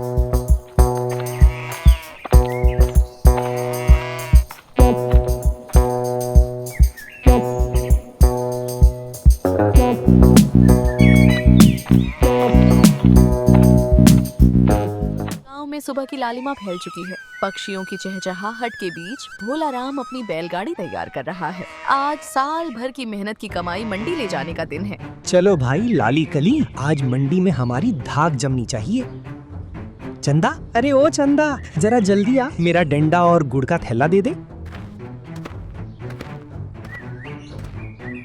गांव में सुबह की लालिमा फैल चुकी है। पक्षियों की चहचहाहट के बीच भोला राम अपनी बैलगाड़ी तैयार कर रहा है। आज साल भर की मेहनत की कमाई मंडी ले जाने का दिन है। चलो भाई लाली कली, आज मंडी में हमारी धाक जमनी चाहिए। चंदा, अरे ओ चंदा, जरा जल्दी आ, मेरा डंडा और गुड़ का थैला दे दे।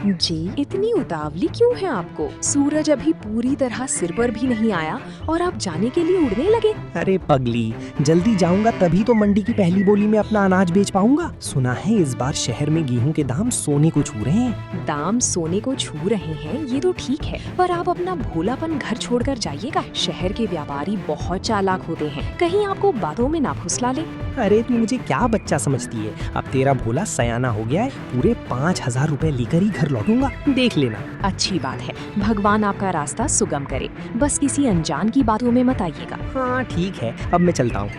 जी, इतनी उतावली क्यों है आपको? सूरज अभी पूरी तरह सिर पर भी नहीं आया और आप जाने के लिए उड़ने लगे। अरे पगली, जल्दी जाऊंगा तभी तो मंडी की पहली बोली में अपना अनाज बेच पाऊंगा। सुना है इस बार शहर में गेहूं के दाम सोने को छू रहे हैं। दाम सोने को छू रहे हैं ये तो ठीक है, पर आप अपना भोलापन घर छोड़कर जाइएगा। शहर के व्यापारी बहुत चालाक होते हैं, कहीं आपको बातों में ना फुसला ले। अरे तू मुझे क्या बच्चा समझती है? अब तेरा भोला सयाना हो गया है, पूरे 5,000 रुपए लेकर ही घर लौटूंगा, देख लेना। अच्छी बात है, भगवान आपका रास्ता सुगम करे, बस किसी अनजान की बातों में मत आइएगा। हाँ ठीक है, अब मैं चलता हूँ।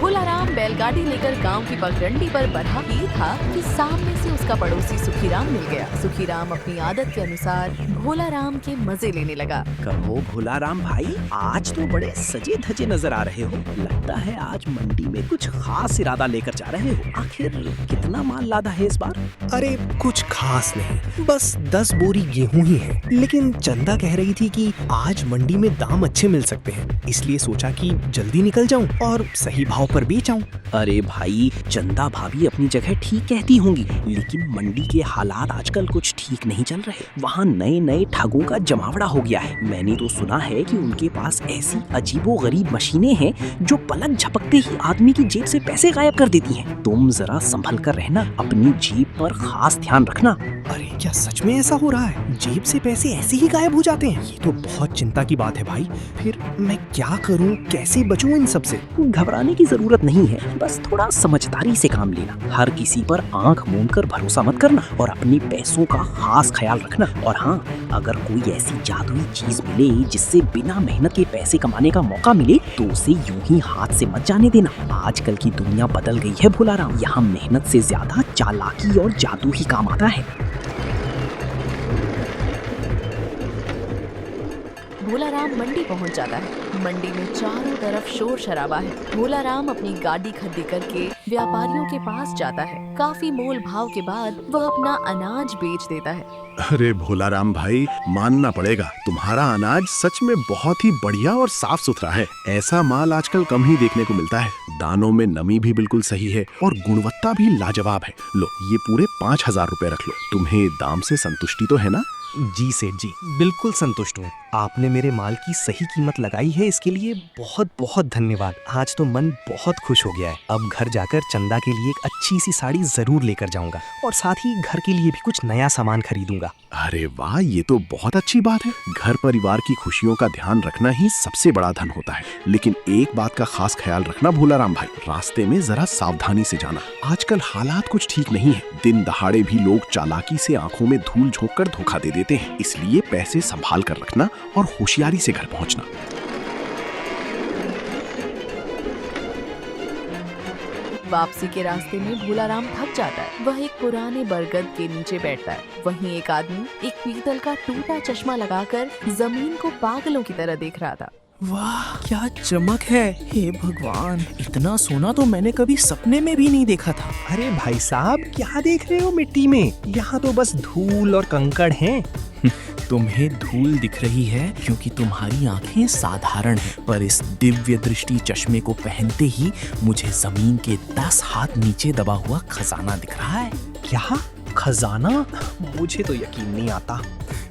भोला राम बैलगाड़ी लेकर गांव की पगडंडी पर बढ़ा ही था कि सामने से उसका पड़ोसी सुखीराम मिल गया। सुखीराम अपनी आदत के अनुसार भोला राम के मजे लेने लगा। कहो भोला राम भाई, आज तो बड़े सजे धजे नजर आ रहे हो। लगता है आज मंडी में कुछ खास इरादा लेकर जा रहे हो। आखिर कितना माल लादा है इस बार? अरे कुछ खास नहीं, बस 10 बोरी गेहूं ही है। लेकिन चंदा कह रही थी कि आज मंडी में दाम अच्छे मिल सकते हैं, इसलिए सोचा कि जल्दी निकल जाऊं और सही भाव पर बेच आऊं। अरे भाई, चंदा भाभी अपनी जगह ठीक कहती होंगी, लेकिन मंडी के हालात आजकल कुछ ठीक नहीं चल रहे। वहाँ नए नए ठगों का जमावड़ा हो गया है। मैंने तो सुना है कि उनके पास ऐसी अजीबोगरीब मशीनें हैं जो पलक झपकते ही आदमी की जेब से पैसे गायब कर देती हैं। तुम जरा संभल कर रहना, अपनी जेब पर खास ध्यान रखना। अरे क्या सच में ऐसा हो रहा है? जेब से पैसे ऐसे ही गायब हो जाते हैं? ये तो बहुत चिंता की बात है भाई। फिर मैं क्या करूं, कैसे बचूं इन सब से? घबराने की जरूरत नहीं है, बस थोड़ा समझदारी से काम लेना। हर किसी पर आंख मूंद कर भरोसा मत करना और अपने पैसों का खास ख्याल रखना। और हाँ, अगर कोई ऐसी जादुई चीज मिले जिससे बिना मेहनत के पैसे कमाने का मौका मिले तो उसे यूं ही हाथ से मत जाने देना। आजकल की दुनिया बदल गई है भोला राम, यहाँ मेहनत से ज्यादा चालाकी और जादू ही काम आता है। भोला राम मंडी पहुंच जाता है। मंडी में चारों तरफ शोर शराबा है। भोला राम अपनी गाड़ी खड़ी करके व्यापारियों के पास जाता है। काफी मोल भाव के बाद वह अपना अनाज बेच देता है। अरे भोला राम भाई, मानना पड़ेगा, तुम्हारा अनाज सच में बहुत ही बढ़िया और साफ सुथरा है। ऐसा माल आजकल कम ही देखने को मिलता है। दानों में नमी भी बिल्कुल सही है और गुणवत्ता भी लाजवाब है। लो, ये पूरे 5,000 रुपए रख लो। तुम्हें दाम से संतुष्टि तो है ना? जी सेठ जी, बिल्कुल संतुष्ट हूँ। आपने मेरे माल की सही कीमत लगाई है, इसके लिए बहुत बहुत धन्यवाद। आज तो मन बहुत खुश हो गया है। अब घर जाकर चंदा के लिए एक अच्छी सी साड़ी जरूर लेकर जाऊंगा और साथ ही घर के लिए भी कुछ नया सामान खरीदूंगा। अरे वाह, ये तो बहुत अच्छी बात है। घर परिवार की खुशियों का ध्यान रखना ही सबसे बड़ा धन होता है। लेकिन एक बात का खास ख्याल रखना भोला राम भाई, रास्ते में जरा सावधानी से जाना। आजकल हालात कुछ ठीक नहीं है। दिन दहाड़े भी लोग चालाकी से आंखों में धूल झोंक कर धोखा दे देते हैं। इसलिए पैसे संभाल कर रखना और होशियारी से घर पहुंचना। वापसी के रास्ते में भोला राम थक जाता है। वह एक पुराने बरगद के नीचे बैठता है। वहीं एक आदमी एक पीतल का टूटा चश्मा लगाकर जमीन को पागलों की तरह देख रहा था। वाह, क्या चमक है! हे भगवान, इतना सोना तो मैंने कभी सपने में भी नहीं देखा था। अरे भाई साहब, क्या देख रहे हो मिट्टी में? यहाँ तो बस धूल और कंकड़ हैं। तुम्हें धूल दिख रही है क्योंकि तुम्हारी आंखें साधारण हैं, पर इस दिव्य दृष्टि चश्मे को पहनते ही मुझे जमीन के 10 हाथ नीचे दबा हुआ खजाना दिख रहा है। क्या खजाना? मुझे तो यकीन नहीं आता।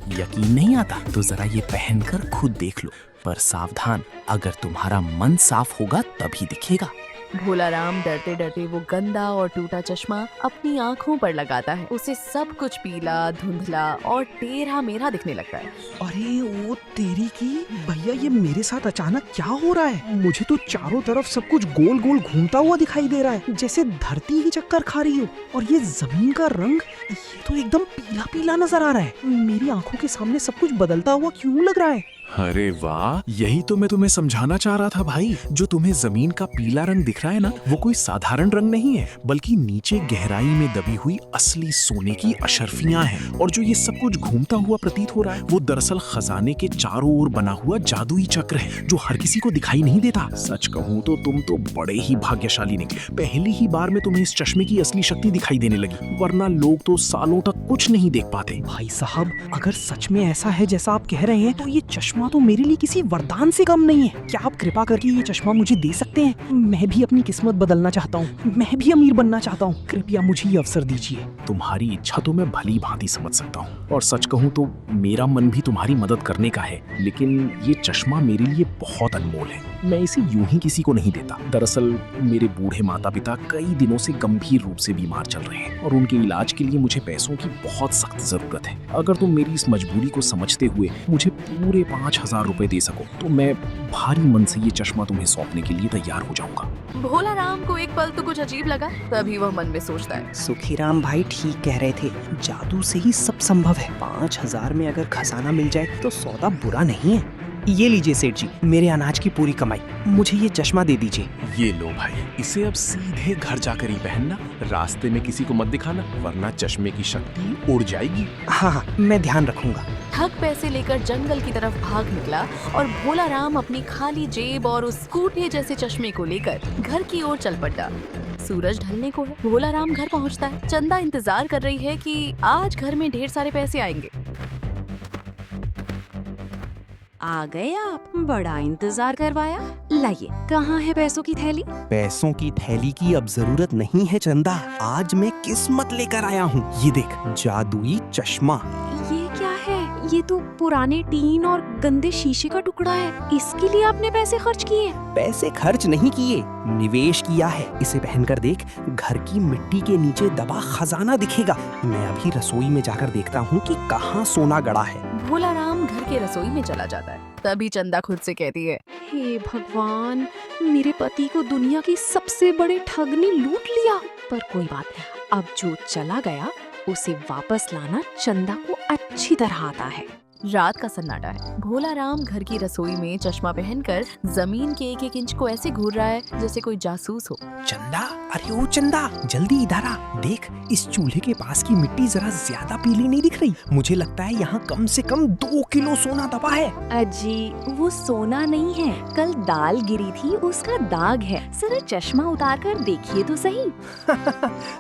यकीन नहीं आता तो जरा ये पहनकर खुद देख लो, पर सावधान, अगर तुम्हारा मन साफ होगा तभी दिखेगा। भोला राम डरते डरते वो गंदा और टूटा चश्मा अपनी आँखों पर लगाता है। उसे सब कुछ पीला, धुंधला और टेढ़ा मेढ़ा दिखने लगता है। अरे वो तेरी की भैया, ये मेरे साथ अचानक क्या हो रहा है? मुझे तो चारों तरफ सब कुछ गोल गोल घूमता हुआ दिखाई दे रहा है, जैसे धरती ही चक्कर खा रही हो। और ये जमीन का रंग, ये तो एकदम पीला पीला नजर आ रहा है। मेरी आंखों के सामने सब कुछ बदलता हुआ क्यों लग रहा है? अरे वाह, यही तो मैं तुम्हें समझाना चाह रहा था भाई। जो तुम्हें जमीन का पीला रंग दिख रहा है ना, वो कोई साधारण रंग नहीं है, बल्कि नीचे गहराई में दबी हुई असली सोने की अशर्फियां हैं। और जो ये सब कुछ घूमता हुआ प्रतीत हो रहा है, वो दरअसल खजाने के चारों ओर बना हुआ जादुई चक्र है, जो हर किसी को दिखाई नहीं देता। सच कहूँ तो तुम तो बड़े ही भाग्यशाली निकले। पहली ही बार में तुम्हें इस चश्मे की असली शक्ति दिखाई देने लगी, वरना लोग तो सालों तक कुछ नहीं देख पाते। भाई साहब, अगर सच में ऐसा है जैसा आप कह रहे हैं, तो ये चश्मा तो मेरे लिए किसी वरदान से कम नहीं है। क्या आप कृपा करके ये चश्मा मुझे दे सकते हैं? मैं भी अपनी किस्मत बदलना चाहता हूँ, मैं भी अमीर बनना चाहता हूँ। कृपया मुझे ये अवसर दीजिए। तुम्हारी इच्छा तो मैं भली भांति समझ सकता हूँ, और सच कहूँ तो मेरा मन भी तुम्हारी मदद करने का है, लेकिन ये चश्मा मेरे लिए बहुत अनमोल है। मैं इसे यूं ही किसी को नहीं देता। दरअसल मेरे बूढ़े माता पिता कई दिनों से गंभीर रूप से बीमार चल रहे हैं, और उनके इलाज के लिए मुझे पैसों की बहुत सख्त जरूरत है। अगर तुम मेरी इस मजबूरी को समझते हुए मुझे पूरे 5,000 रुपए दे सको, तो मैं भारी मन से ये चश्मा तुम्हें सौंपने के लिए तैयार हो जाऊंगा। भोला राम को एक पल तो कुछ अजीब लगा, तभी वह मन में सोचता है, सुखीराम भाई ठीक कह रहे थे, जादू से ही सब संभव है। 5,000 में अगर खजाना मिल जाए तो सौदा बुरा नहीं है। ये लीजिए सेठ जी, मेरे अनाज की पूरी कमाई, मुझे ये चश्मा दे दीजिए। ये लो भाई, इसे अब सीधे घर जाकर ही पहनना। रास्ते में किसी को मत दिखाना, वरना चश्मे की शक्ति उड़ जाएगी। हाँ, मैं ध्यान रखूंगा। ठग पैसे लेकर जंगल की तरफ भाग निकला और भोला राम अपनी खाली जेब और उस कूटे जैसे चश्मे को लेकर घर की ओर चल पड़ा। सूरज ढलने को है। भोला राम घर पहुंचता है। चंदा इंतजार कर रही है कि आज घर में ढेर सारे पैसे आएंगे। आ गए आप, बड़ा इंतजार करवाया। लाइए, कहाँ है पैसों की थैली? पैसों की थैली की अब जरूरत नहीं है चंदा, आज मैं किस्मत लेकर आया हूँ। ये देख, जादुई चश्मा। ये क्या है? ये तो पुराने टीन और गंदे शीशे का टुकड़ा है। इसके लिए आपने पैसे खर्च किए? पैसे खर्च नहीं किए, निवेश किया है। इसे पहनकर देख, घर की मिट्टी के नीचे दबा खजाना दिखेगा। मैं अभी रसोई में जाकर देखता हूँ कि कहाँ सोना गड़ा है। भोला राम घर के रसोई में चला जाता है। तभी चंदा खुद से कहती है, हे भगवान, मेरे पति को दुनिया की सबसे बड़े ठग ने लूट लिया। पर कोई बात नहीं, अब जो चला गया उसे वापस लाना चंदा को अच्छी तरह आता है। रात का सन्नाटा है। भोला राम घर की रसोई में चश्मा पहनकर जमीन के एक एक इंच को ऐसे घूर रहा है जैसे कोई जासूस हो। चंदा, अरे ओ चंदा, जल्दी इधर आ। देख, इस चूल्हे के पास की मिट्टी जरा ज्यादा पीली नहीं दिख रही? मुझे लगता है यहाँ कम से कम 2 किलो सोना दबा है। अजी, वो सोना नहीं है, कल दाल गिरी थी उसका दाग है। जरा चश्मा उतार कर देखिए तो सही।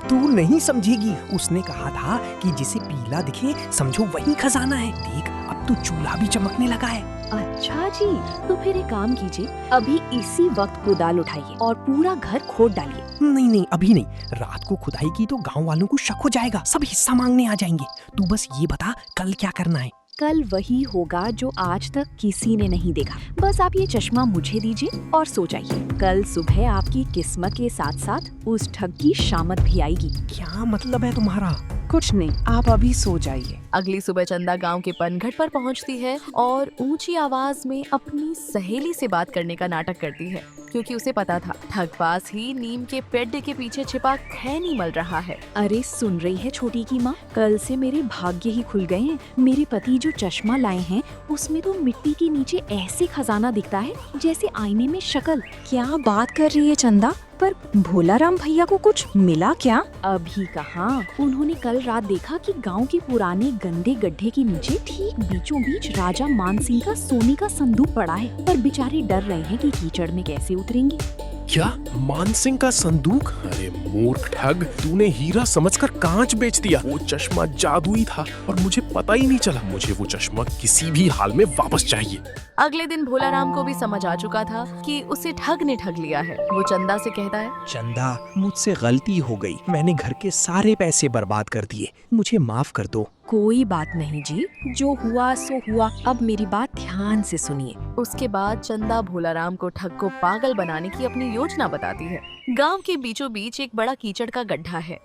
तू नहीं समझेगी, उसने कहा था कि जिसे पीला दिखे समझो वही खजाना है। देख, अब तो चूल्हा भी चमकने लगा है। अच्छा जी, तो फिर एक काम कीजिए, अभी इसी वक्त कुदाल उठाइए और पूरा घर खोद डालिए। नहीं, अभी नहीं। रात को खुदाई की तो गांव वालों को शक हो जाएगा, सब हिस्सा मांगने आ जाएंगे। तू बस ये बता, कल क्या करना है? कल वही होगा जो आज तक किसी ने नहीं देखा। बस आप ये चश्मा मुझे दीजिए और सो जाइए। कल सुबह आपकी किस्मत के साथ साथ उस ठग की शामत भी आएगी। क्या मतलब है तुम्हारा? कुछ नहीं, आप अभी सो जाइए। अगली सुबह चंदा गांव के पनघट पर पहुंचती है और ऊंची आवाज में अपनी सहेली से बात करने का नाटक करती है, क्योंकि उसे पता था ठग पास ही नीम के पेड़ के पीछे छिपा खैनी मल रहा है। अरे सुन रही है छोटी की माँ, कल से मेरे भाग्य ही खुल गए हैं। मेरे पति जो चश्मा लाए हैं उसमें तो मिट्टी के नीचे ऐसे खजाना दिखता है जैसे आईने में शक्ल। क्या बात कर रही है चंदा? पर भोला राम भैया को कुछ मिला क्या? अभी कहाँ, उन्होंने कल रात देखा कि गांव के पुराने गंदे गड्ढे के नीचे ठीक बीचों बीच राजा मानसिंह का सोने का संदूक पड़ा है। पर बेचारे डर रहे हैं कि कीचड़ में कैसे उतरेंगे। क्या मानसिंह का संदूक? अरे मूर्ख ठग, तूने हीरा समझकर कांच बेच दिया। वो चश्मा जादुई था और मुझे पता ही नहीं चला। मुझे वो चश्मा किसी भी हाल में वापस चाहिए। अगले दिन भोला राम को भी समझ आ चुका था कि उसे ठग ने ठग लिया है। वो चंदा से कहता है, चंदा, मुझसे गलती हो गई, मैंने घर के सारे पैसे बर्बाद कर दिए, मुझे माफ कर दो। कोई बात नहीं जी, जो हुआ सो हुआ। अब मेरी बात ध्यान से सुनिए। उसके बाद चंदा भोलाराम को ठग को पागल बनाने की अपनी योजना बताती है। गांव के बीचों बीच एक बड़ा कीचड़ का गड्ढा है।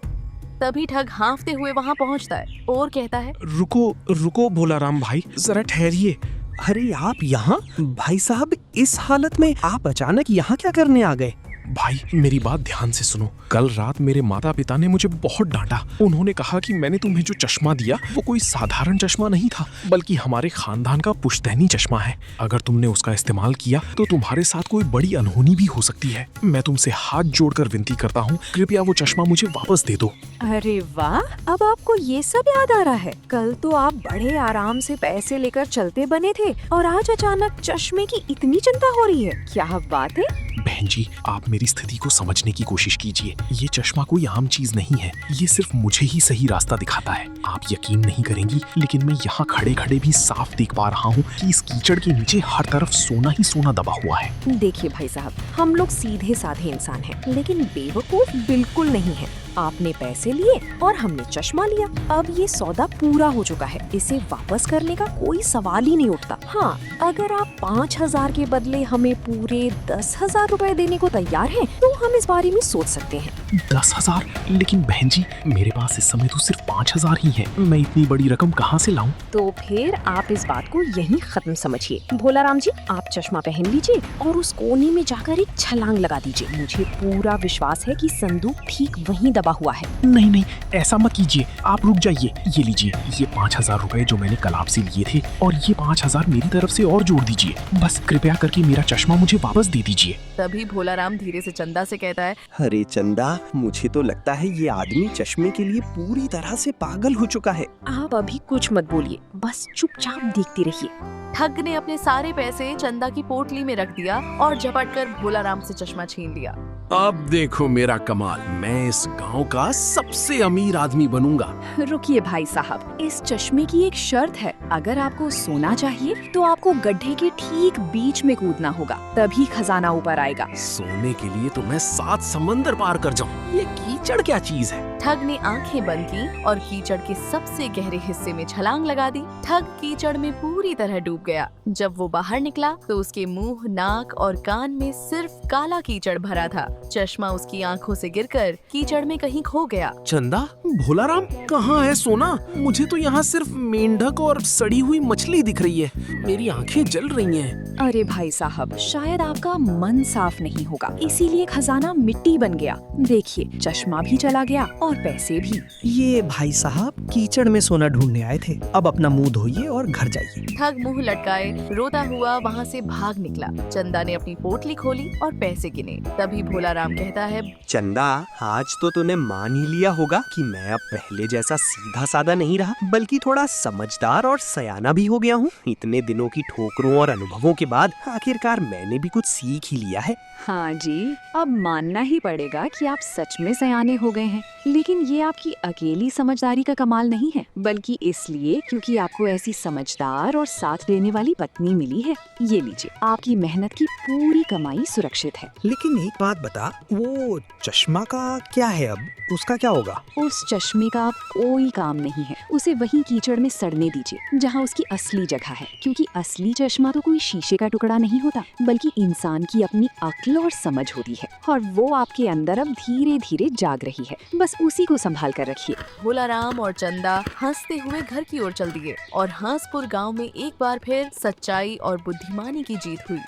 तभी ठग हाँफते हुए वहाँ पहुँचता है और कहता है, रुको रुको भोलाराम भाई, जरा ठहरिए। अरे आप यहाँ? भाई साहब, इस हालत में आप अचानक यहाँ क्या करने आ गए? भाई मेरी बात ध्यान से सुनो। कल रात मेरे माता पिता ने मुझे बहुत डांटा। उन्होंने कहा कि मैंने तुम्हें जो चश्मा दिया वो कोई साधारण चश्मा नहीं था, बल्कि हमारे खानदान का पुश्तैनी चश्मा है। अगर तुमने उसका इस्तेमाल किया तो तुम्हारे साथ कोई बड़ी अनहोनी भी हो सकती है। मैं तुमसे हाथ जोड़कर विनती करता हूँ, कृपया वो चश्मा मुझे वापस दे दो। अरे वाह, अब आपको ये सब याद आ रहा है। कल तो आप बड़े आराम से पैसे लेकर चलते बने थे और आज अचानक चश्मे की इतनी चिंता हो रही है। क्या बात है? बहन जी, आप मेरी स्थिति को समझने की कोशिश कीजिए। ये चश्मा कोई आम चीज नहीं है, ये सिर्फ मुझे ही सही रास्ता दिखाता है। आप यकीन नहीं करेंगी, लेकिन मैं यहाँ खड़े खड़े भी साफ देख पा रहा हूँ कि इस कीचड़ के नीचे हर तरफ सोना ही सोना दबा हुआ है। देखिए भाई साहब, हम लोग सीधे साधे इंसान हैं, लेकिन बेवकूफ बिल्कुल नहीं है। आपने पैसे लिए और हमने चश्मा लिया। अब ये सौदा पूरा हो चुका है, इसे वापस करने का कोई सवाल ही नहीं उठता। हाँ, अगर आप 5,000 के बदले हमें पूरे 10,000 रुपए देने को तैयार हैं, तो हम इस बारे में सोच सकते हैं। 10,000? लेकिन बहन जी, मेरे पास इस समय तो सिर्फ 5,000 ही है। मैं इतनी बड़ी रकम कहाँ से लाऊं? तो फिर आप इस बात को यहीं खत्म समझिए। भोलाराम जी, आप चश्मा पहन लीजिए और उस कोने में जाकर एक छलांग लगा दीजिए। मुझे पूरा विश्वास है कि संदूक ठीक वहीं दबा हुआ है। नहीं नहीं, ऐसा मत कीजिए। आप रुक जाइए। ये लीजिए, ये 5,000 रुपए जो मैंने कल आपसे लिए थे, और ये 5,000 मेरी तरफ से और जोड़ दीजिए। बस कृपया करके मेरा चश्मा मुझे वापस दे दीजिए। तभी भोलाराम धीरे से चंदा से कहता है, अरे चंदा, मुझे तो लगता है ये आदमी चश्मे के लिए पूरी तरह से पागल हो चुका है। आप अभी कुछ मत बोलिए, बस चुपचाप देखती रहिए। ठग ने अपने सारे पैसे चंदा की पोटली में रख दिया और झपट कर भोलाराम से चश्मा छीन लिया। अब देखो मेरा कमाल, मैं इस गांव का सबसे अमीर आदमी बनूंगा। रुकिए भाई साहब, इस चश्मे की एक शर्त है। अगर आपको सोना चाहिए तो आपको गड्ढे के ठीक बीच में कूदना होगा, तभी खजाना ऊपर आएगा। सोने के लिए तो मैं 7 समंदर पार कर जाऊं। ये कीचड़ क्या चीज है? ठग ने आंखें बंद की और कीचड़ के सबसे गहरे हिस्से में छलांग लगा दी। ठग कीचड़ में पूरी तरह डूब गया। जब वो बाहर निकला तो उसके मुंह, नाक और कान में सिर्फ काला कीचड़ भरा था। चश्मा उसकी आंखों से गिरकर कीचड़ में कहीं खो गया। चंदा, भोलाराम, कहाँ है सोना? मुझे तो यहाँ सिर्फ मेंढक और सड़ी हुई मछली दिख रही है। मेरी आंखें जल रही हैं। अरे भाई साहब, शायद आपका मन साफ नहीं होगा, इसीलिए खजाना मिट्टी बन गया। देखिए, चश्मा भी चला गया और पैसे भी। ये भाई साहब कीचड़ में सोना ढूंढने आए थे। अब अपना मुंह धोइए और घर जाइए। ठग मुंह लटकाए रोता हुआ वहाँ से भाग निकला। चंदा ने अपनी पोटली खोली और पैसे गिने। तभी भोलाराम कहता है, चंदा, आज तो तूने मान ही लिया होगा कि मैं अब पहले जैसा सीधा साधा नहीं रहा, बल्कि थोड़ा समझदार और सयाना भी हो गया हूँ। इतने दिनों की ठोकरों और अनुभवों के बाद आखिरकार मैंने भी कुछ सीख ही लिया है। हाँ जी, अब मानना ही पड़ेगा कि आप सच में सयाने हो गए हैं। लेकिन ये आपकी अकेली समझदारी का कमाल नहीं है, बल्कि इसलिए क्योंकि आपको ऐसी समझदार और साथ देने वाली पत्नी मिली है। ये लीजिए, आपकी मेहनत की पूरी कमाई सुरक्षित है। लेकिन एक बात बता, वो चश्मा का क्या है? अब उसका क्या होगा? उस चश्मे का अब कोई काम नहीं है। उसे वहीं कीचड़ में सड़ने दीजिए, जहाँ उसकी असली जगह है। क्योंकि असली चश्मा तो कोई शीशे का टुकड़ा नहीं होता, बल्कि इंसान की अपनी अक्ल और समझ होती है, और वो आपके अंदर अब धीरे धीरे जाग रही है। बस उसी को संभाल कर रखिए। भोलाराम और चंदा हंसते हुए घर की ओर चल दिए और हंसपुर गांव में एक बार फिर सच्चाई और बुद्धिमानी की जीत हुई।